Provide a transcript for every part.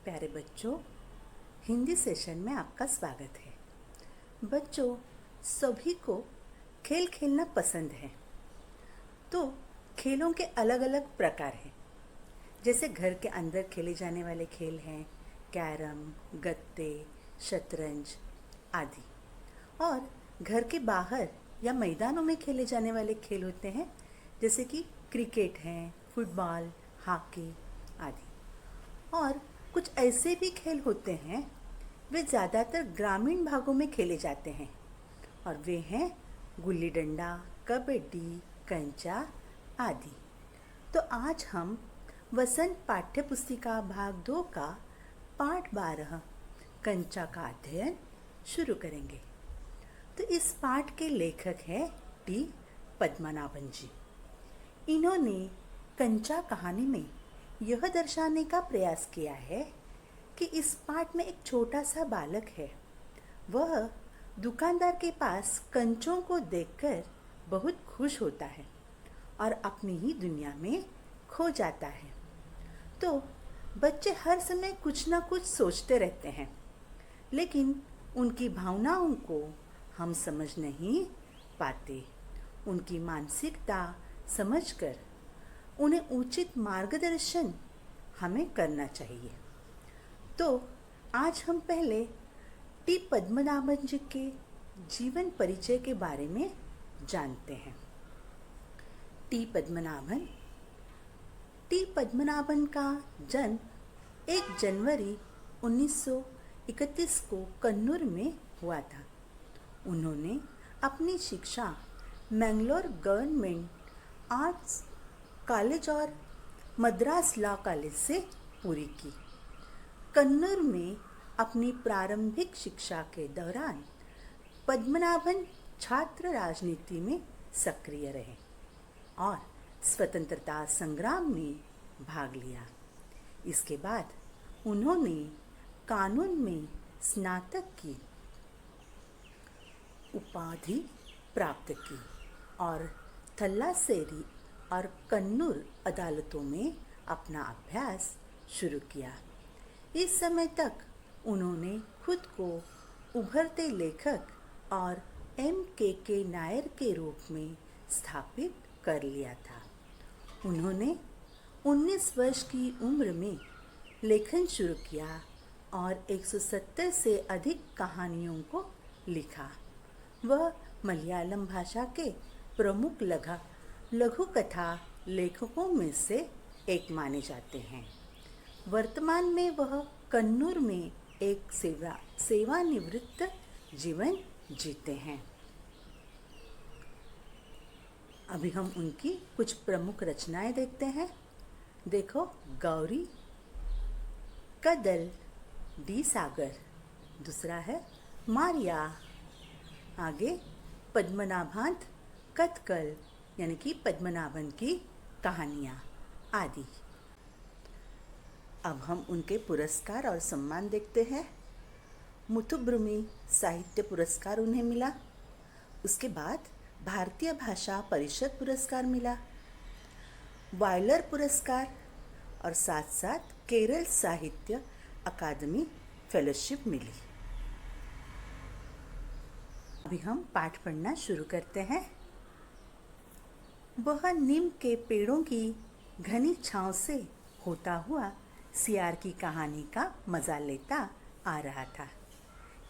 प्यारे बच्चों, हिंदी सेशन में आपका स्वागत है। बच्चों, सभी को खेल खेलना पसंद है। तो खेलों के अलग अलग प्रकार हैं। जैसे घर के अंदर खेले जाने वाले खेल हैं कैरम, गत्ते, शतरंज आदि। और घर के बाहर या मैदानों में खेले जाने वाले खेल होते हैं, जैसे कि क्रिकेट है, फुटबॉल, हॉकी आदि। और कुछ ऐसे भी खेल होते हैं वे ज़्यादातर ग्रामीण भागों में खेले जाते हैं, और वे हैं गुल्ली डंडा, कबड्डी, कंचा आदि। तो आज हम वसंत पाठ्य पुस्तिका भाग 2 का पाठ 12 कंचा का अध्ययन शुरू करेंगे। तो इस पाठ के लेखक हैं टी पद्मनाभन जी। इन्होंने कंचा कहानी में यह दर्शाने का प्रयास किया है कि इस पाठ में एक छोटा सा बालक है। वह दुकानदार के पास कंचों को देखकर बहुत खुश होता है और अपनी ही दुनिया में खो जाता है। तो बच्चे हर समय कुछ ना कुछ सोचते रहते हैं, लेकिन उनकी भावनाओं को हम समझ नहीं पाते। उनकी मानसिकता समझकर उन्हें उचित मार्गदर्शन हमें करना चाहिए। तो आज हम पहले टी पद्मनाभन जी के जीवन परिचय के बारे में जानते हैं। टी पद्मनाभन का जन्म 1 जनवरी 1931 को कन्नूर में हुआ था। उन्होंने अपनी शिक्षा मैंगलोर गवर्नमेंट आर्ट्स कॉलेज और मद्रास लॉ कॉलेज से पूरी की। कन्नूर में अपनी प्रारंभिक शिक्षा के दौरान पद्मनाभन छात्र राजनीति में सक्रिय रहे और स्वतंत्रता संग्राम में भाग लिया। इसके बाद उन्होंने कानून में स्नातक की उपाधि प्राप्त की और थल्लासेरी और कन्नूर अदालतों में अपना अभ्यास शुरू किया। इस समय तक उन्होंने खुद को उभरते लेखक और M.K.K. नायर के रूप में स्थापित कर लिया था। उन्होंने 19 वर्ष की उम्र में लेखन शुरू किया और 170 से अधिक कहानियों को लिखा। वह मलयालम भाषा के प्रमुख लघु कथा लेखकों में से एक माने जाते हैं। वर्तमान में वह कन्नूर में एक सेवानिवृत्त जीवन जीते हैं। अभी हम उनकी कुछ प्रमुख रचनाएं देखते हैं। देखो, गौरी कदल डी सागर, दूसरा है मारिया, आगे पद्मनाभांत कथकल यानी कि पद्मनाभन की कहानियाँ आदि। अब हम उनके पुरस्कार और सम्मान देखते हैं। मुथुब्रुमी साहित्य पुरस्कार उन्हें मिला। उसके बाद भारतीय भाषा परिषद पुरस्कार मिला, वायलर पुरस्कार और साथ साथ केरल साहित्य अकादमी फेलोशिप मिली। अभी हम पाठ पढ़ना शुरू करते हैं। वह नीम के पेड़ों की घनी छांव से होता हुआ सियार की कहानी का मजा लेता आ रहा था।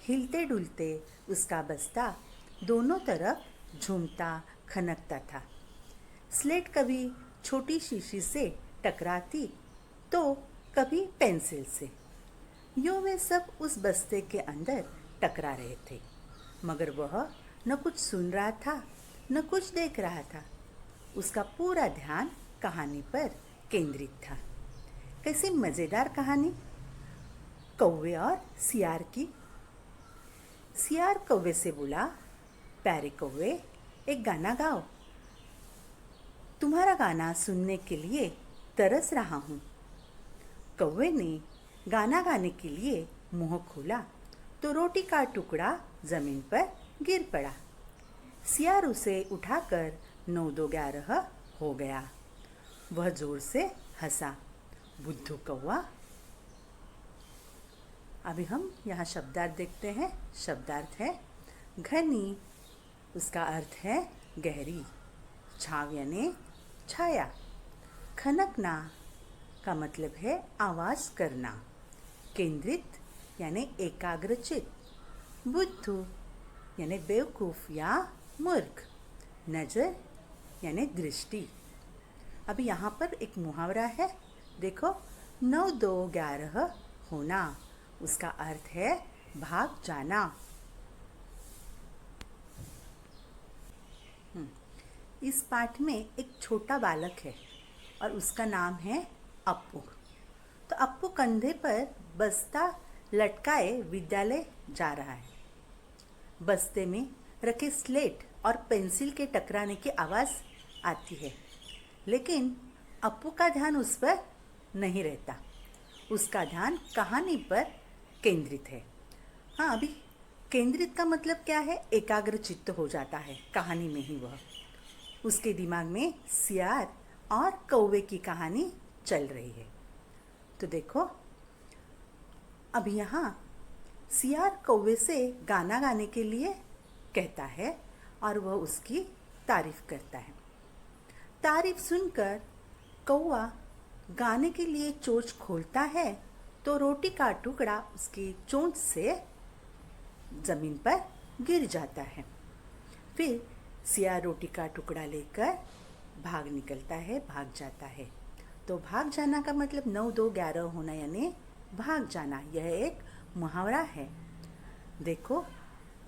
हिलते डुलते उसका बस्ता दोनों तरफ झूमता खनकता था। स्लेट कभी छोटी शीशी से टकराती तो कभी पेंसिल से। यूं वे सब उस बस्ते के अंदर टकरा रहे थे, मगर वह न कुछ सुन रहा था न कुछ देख रहा था। उसका पूरा ध्यान कहानी पर केंद्रित था। कैसी मज़ेदार कहानी! कौवे और सियार की। सियार कौवे से बोला, प्यारे कौवे, एक गाना गाओ। तुम्हारा गाना सुनने के लिए तरस रहा हूँ। कौवे ने गाना गाने के लिए मुंह खोला तो रोटी का टुकड़ा जमीन पर गिर पड़ा। सियार उसे उठाकर 9-2-11 हो गया। वह जोर से हंसा। बुद्धू कौवा, अभी हम यहाँ शब्दार्थ देखते हैं। शब्दार्थ है घनी, उसका अर्थ है गहरी। छाव यानी छाया। खनकना का मतलब है आवाज़ करना। केंद्रित यानी एकाग्रचित। बुद्धू यानी बेवकूफ़ या मूर्ख। नज़र यानी दृष्टि। अभी यहाँ पर एक मुहावरा है, देखो, 9 2 11 होना। उसका अर्थ है भाग जाना। इस पाठ में एक छोटा बालक है और उसका नाम है अप्पू। तो अप्पू कंधे पर बस्ता लटकाए विद्यालय जा रहा है। बस्ते में रखे स्लेट और पेंसिल के टकराने की आवाज़ आती है, लेकिन अप्पू का ध्यान उस पर नहीं रहता। उसका ध्यान कहानी पर केंद्रित है। हाँ, अभी केंद्रित का मतलब क्या है? एकाग्रचित्त हो जाता है कहानी में ही। वह उसके दिमाग में सियार और कौवे की कहानी चल रही है। तो देखो, अब यहाँ सियार कौवे से गाना गाने के लिए कहता है और वह उसकी तारीफ करता है। तारीफ सुनकर कौवा गाने के लिए चोंच खोलता है तो रोटी का टुकड़ा उसकी चोंच से ज़मीन पर गिर जाता है। फिर सियार रोटी का टुकड़ा लेकर भाग निकलता है, भाग जाता है। तो भाग जाना का मतलब 9 2 11 होना यानी भाग जाना। यह एक मुहावरा है। देखो,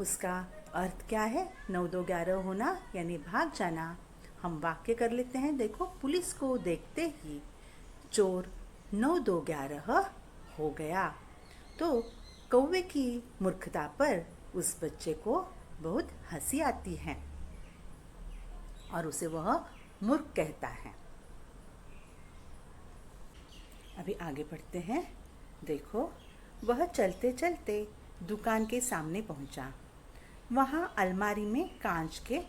उसका अर्थ क्या है? 9 2 11 होना यानी भाग जाना। हम वाक्य कर लेते हैं। देखो, पुलिस को देखते ही चोर 9 2 11 हो गया। तो कौवे की मूर्खता पर उस बच्चे को बहुत हंसी आती है और उसे वह मूर्ख कहता है। अभी आगे बढ़ते हैं। देखो, वह चलते चलते दुकान के सामने पहुंचा। वहाँ अलमारी में कांच के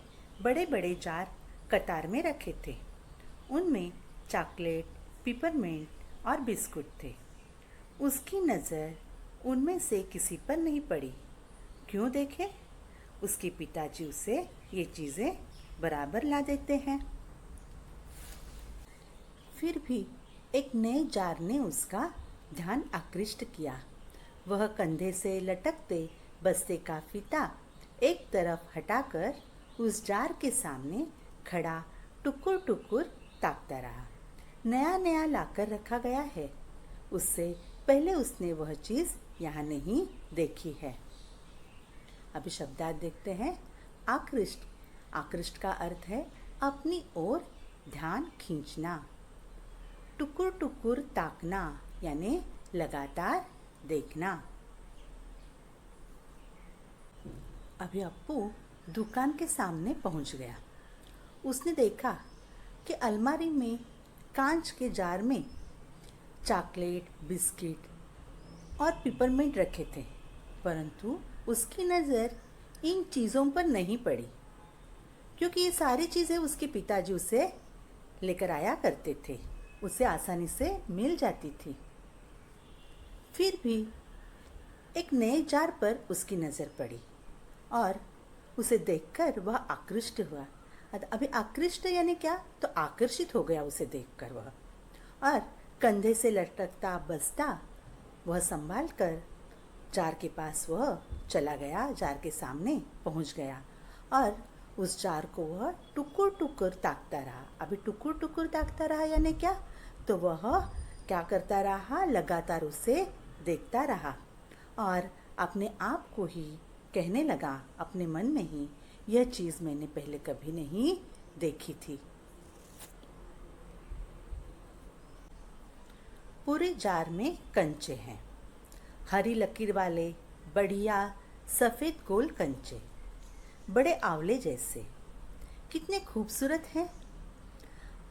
बड़े बड़े जार कतार में रखे थे। उनमें चॉकलेट, पिपरमिंट और बिस्कुट थे। उसकी नज़र उनमें से किसी पर नहीं पड़ी। क्यों देखे? उसके पिताजी उसे ये चीज़ें बराबर ला देते हैं। फिर भी एक नए जार ने उसका ध्यान आकृष्ट किया। वह कंधे से लटकते बस्ते का फीता एक तरफ हटाकर उस जार के सामने खड़ा टुकुर टुकुर ताकता रहा। नया नया लाकर रखा गया है। उससे पहले उसने वह चीज़ यहाँ नहीं देखी है। अभी शब्दार्थ देखते हैं। आकृष्ट। आकृष्ट का अर्थ है अपनी ओर ध्यान खींचना। टुकुर टुकुर ताकना यानी लगातार देखना। अभी अप्पू दुकान के सामने पहुंच गया। उसने देखा कि अलमारी में कांच के जार में चॉकलेट, बिस्किट और पिपरमिंट रखे थे, परंतु उसकी नज़र इन चीज़ों पर नहीं पड़ी, क्योंकि ये सारी चीज़ें उसके पिताजी उसे लेकर आया करते थे। उसे आसानी से मिल जाती थी। फिर भी एक नए जार पर उसकी नज़र पड़ी और उसे देखकर वह आकृष्ट हुआ। अभी आकृष्ट यानी क्या? तो आकर्षित हो गया उसे देखकर वह, और कंधे से लटकता बस्ता वह संभाल कर जार के पास वह चला गया। जार के सामने पहुंच गया और उस जार को वह टुकुर टुकुर ताकता रहा। अभी टुकुर टुकुर ताकता रहा यानी क्या? तो वह क्या करता रहा? लगातार उसे देखता रहा और अपने आप को ही कहने लगा, अपने मन में ही, यह चीज़ मैंने पहले कभी नहीं देखी थी। पूरे जार में कंचे हैं, हरी लकीर वाले बढ़िया सफ़ेद गोल कंचे, बड़े आंवले जैसे। कितने खूबसूरत हैं।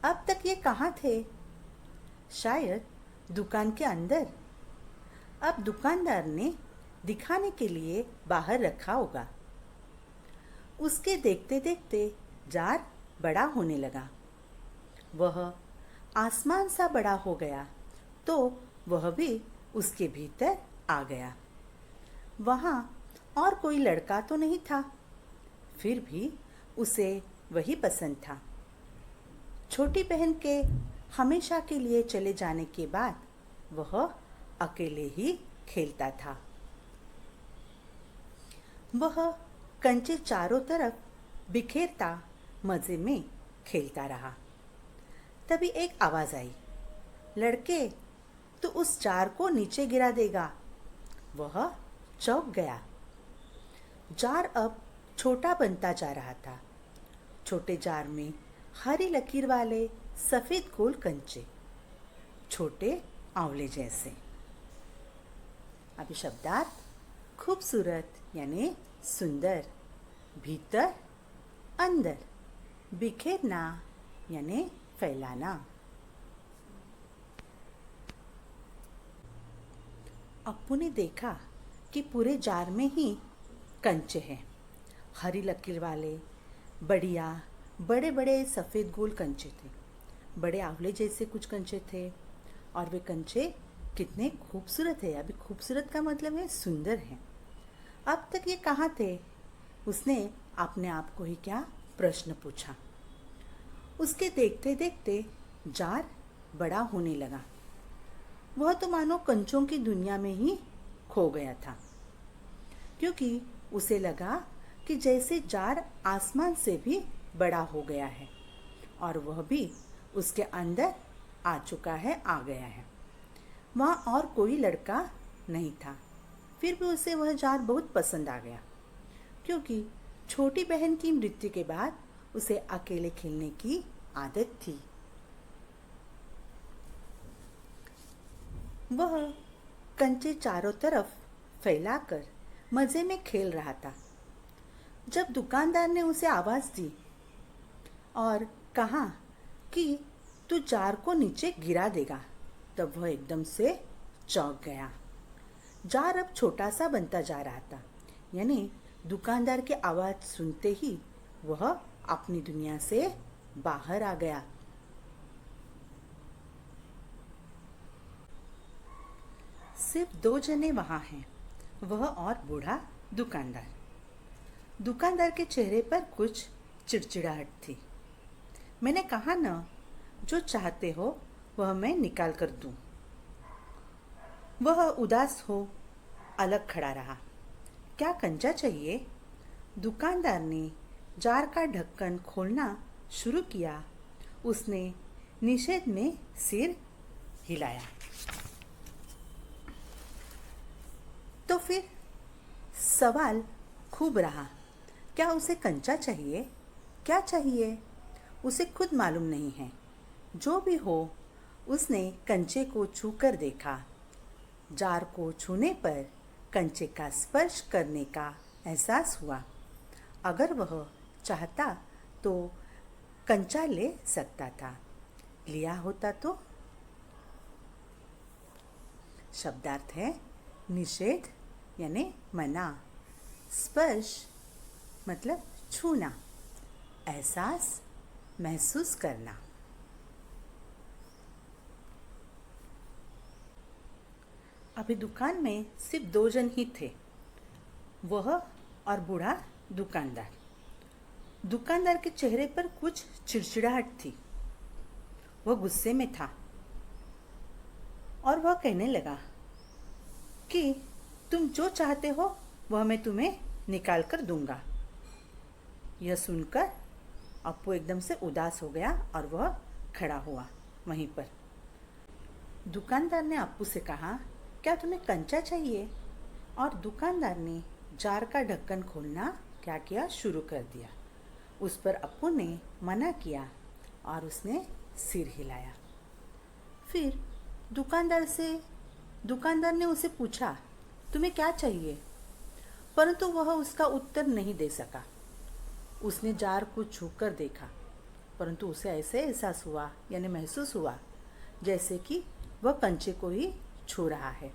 अब तक ये कहाँ थे? शायद दुकान के अंदर। अब दुकानदार ने दिखाने के लिए बाहर रखा होगा। उसके देखते देखते जार बड़ा होने लगा। वह आसमान सा बड़ा हो गया तो वह भी उसके भीतर आ गया। वहाँ और कोई लड़का तो नहीं था, फिर भी उसे वही पसंद था। छोटी बहन के हमेशा के लिए चले जाने के बाद वह अकेले ही खेलता था। वह कंचे चारों तरफ बिखेरता मज़े में खेलता रहा। तभी एक आवाज़ आई, लड़के, तू उस जार को नीचे गिरा देगा। वह चौंक गया। जार अब छोटा बनता जा रहा था। छोटे जार में हरी लकीर वाले सफ़ेद गोल कंचे, छोटे आंवले जैसे। अभी शब्दार्थ खूबसूरत यानी सुंदर, भीतर अंदर, बिखेरना यानी फैलाना। अप्पू ने देखा कि पूरे जार में ही कंचे हैं, हरी लकीर वाले, बढ़िया बड़े बड़े सफ़ेद गोल कंचे थे। बड़े आंवले जैसे कुछ कंचे थे और वे कंचे कितने खूबसूरत है। अभी खूबसूरत का मतलब है सुंदर है। अब तक ये कहाँ थे? उसने अपने आप को ही क्या प्रश्न पूछा। उसके देखते देखते जार बड़ा होने लगा। वह तो मानो कंचों की दुनिया में ही खो गया था, क्योंकि उसे लगा कि जैसे जार आसमान से भी बड़ा हो गया है और वह भी उसके अंदर आ चुका है, आ गया है। वहाँ और कोई लड़का नहीं था, फिर भी उसे वह जार बहुत पसंद आ गया, क्योंकि छोटी बहन की मृत्यु के बाद उसे अकेले खेलने की आदत थी। वह कंचे चारों तरफ फैलाकर मज़े में खेल रहा था। जब दुकानदार ने उसे आवाज़ दी और कहा कि तू जार को नीचे गिरा देगा, तब वह एकदम से चौंक गया। जार अब छोटा सा बनता जा रहा था, यानी दुकानदार की आवाज़ सुनते ही वह अपनी दुनिया से बाहर आ गया। सिर्फ 2 जने वहाँ हैं, वह और बूढ़ा दुकानदार। दुकानदार के चेहरे पर कुछ चिड़चिड़ाहट थी। मैंने कहा ना, जो चाहते हो वह मैं निकाल कर दूं। वह उदास हो अलग खड़ा रहा। क्या कंचा चाहिए? दुकानदार ने जार का ढक्कन खोलना शुरू किया। उसने निषेध में सिर हिलाया। तो फिर सवाल खूब रहा, क्या उसे कंचा चाहिए? क्या चाहिए? उसे खुद मालूम नहीं है। जो भी हो, उसने कंचे को छूकर देखा। जार को छूने पर कंचे का स्पर्श करने का एहसास हुआ। अगर वह चाहता तो कंचा ले सकता था। लिया होता तो? शब्दार्थ है निषेध यानी मना, स्पर्श मतलब छूना, एहसास महसूस करना। अभी दुकान में सिर्फ 2 जन ही थे, वह और बूढ़ा दुकानदार। दुकानदार के चेहरे पर कुछ चिड़चिड़ाहट थी। वह गुस्से में था और वह कहने लगा कि तुम जो चाहते हो वह मैं तुम्हें निकाल कर दूंगा। यह सुनकर अप्पू एकदम से उदास हो गया और वह खड़ा हुआ वहीं पर। दुकानदार ने अप्पू से कहा, क्या तुम्हें कंचा चाहिए? और दुकानदार ने जार का ढक्कन खोलना क्या किया शुरू कर दिया। उस पर अप्पू ने मना किया और उसने सिर हिलाया। फिर दुकानदार ने उसे पूछा, तुम्हें क्या चाहिए? परंतु वह उसका उत्तर नहीं दे सका। उसने जार को छूकर देखा, परंतु उसे ऐसे एहसास हुआ यानी महसूस हुआ जैसे कि वह कंचे को ही छू रहा है।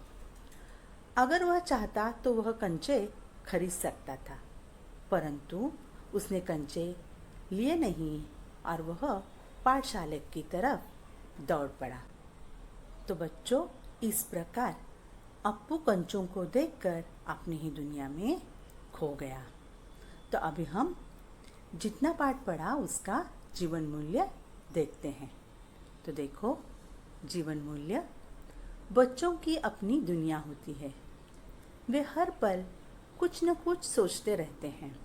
अगर वह चाहता तो वह कंचे खरीद सकता था, परंतु उसने कंचे लिए नहीं और वह पाठशाला की तरफ दौड़ पड़ा। तो बच्चों, इस प्रकार अप्पू कंचों को देखकर अपनी ही दुनिया में खो गया। तो अभी हम जितना पाठ पढ़ा उसका जीवन मूल्य देखते हैं। तो देखो, जीवन मूल्य, बच्चों की अपनी दुनिया होती है। वे हर पल कुछ न कुछ सोचते रहते हैं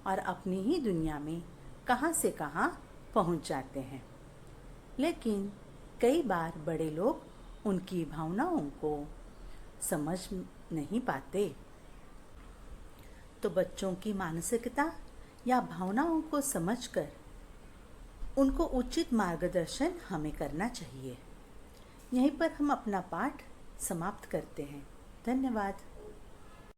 और अपनी ही दुनिया में कहाँ से कहाँ पहुँच जाते हैं। लेकिन कई बार बड़े लोग उनकी भावनाओं को समझ नहीं पाते। तो बच्चों की मानसिकता या भावनाओं को समझकर उनको उचित मार्गदर्शन हमें करना चाहिए। यहीं पर हम अपना पाठ समाप्त करते हैं। धन्यवाद।